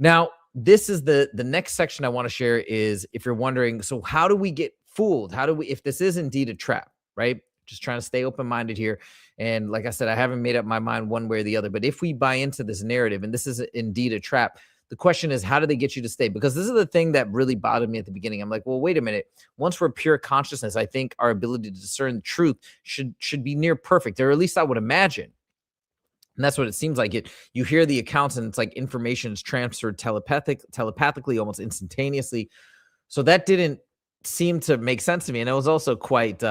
Now, this is the next section I want to share is if you're wondering, so how do we get fooled? How do we, if this is indeed a trap, right? Just trying to stay open-minded here. And like I said, I haven't made up my mind one way or the other, but if we buy into this narrative and this is indeed a trap, the question is, how do they get you to stay? Because this is the thing that really bothered me at the beginning. I'm like, well, wait a minute. Once we're pure consciousness, I think our ability to discern the truth should be near perfect, or at least I would imagine. And that's what it seems like. You hear the accounts and it's like information is transferred telepathically, almost instantaneously. So that didn't seem to make sense to me. And it was also quite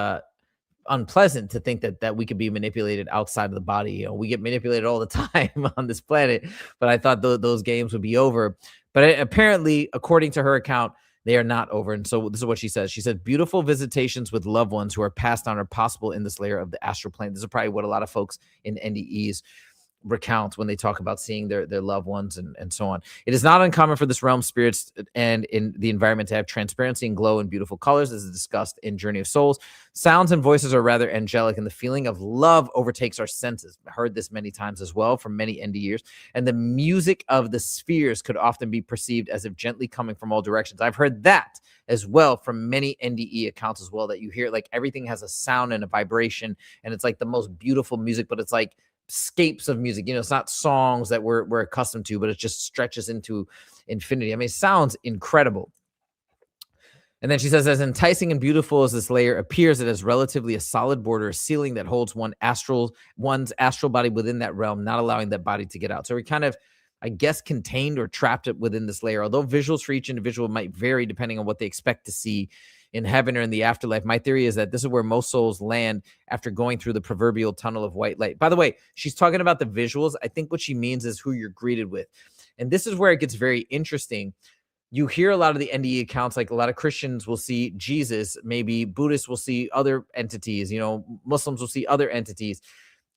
unpleasant to think that we could be manipulated outside of the body. You know, we get manipulated all the time on this planet, but I thought those games would be over. But apparently, according to her account, they are not over. And so this is what she says. She said, beautiful visitations with loved ones who are passed on are possible in this layer of the astral plane. This is probably what a lot of folks in NDEs recount when they talk about seeing their loved ones and so on. It is not uncommon for this realm spirits and in the environment to have transparency and glow in beautiful colors, as is discussed in Journey of Souls. Sounds and voices are rather angelic, and the feeling of love overtakes our senses. I heard this many times as well from many NDEers. And the music of the spheres could often be perceived as if gently coming from all directions. I've heard that as well from many NDE accounts as well, that you hear like everything has a sound and a vibration, and it's like the most beautiful music, but it's like scapes of music. You know, it's not songs that we're accustomed to, but it just stretches into infinity. I mean, it sounds incredible. And then she says, as enticing and beautiful as this layer appears, it has relatively a solid border, a ceiling that holds one's astral body within that realm, not allowing that body to get out. So we're kind of, I guess, contained or trapped within this layer. Although visuals for each individual might vary depending on what they expect to see in heaven or in the afterlife, my theory is that this is where most souls land after going through the proverbial tunnel of white light. By the way, she's talking about the visuals. I think what she means is who you're greeted with. And this is where it gets very interesting. You hear a lot of the NDE accounts, like a lot of Christians will see Jesus, maybe Buddhists will see other entities, you know, Muslims will see other entities.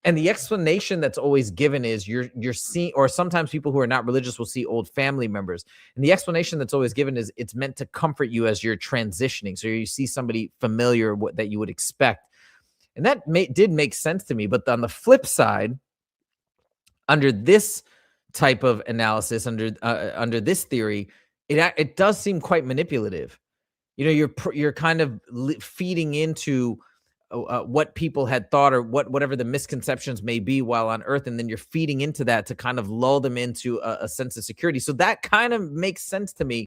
And the explanation that's always given is you're seeing, or sometimes people who are not religious will see old family members. And the explanation that's always given is it's meant to comfort you as you're transitioning. So you see somebody familiar that you would expect. And that did make sense to me. But on the flip side, under this type of analysis, under this theory, it does seem quite manipulative. You know, you're kind of feeding into what people had thought, or whatever the misconceptions may be while on Earth, and then you're feeding into that to kind of lull them into a sense of security. So that kind of makes sense to me.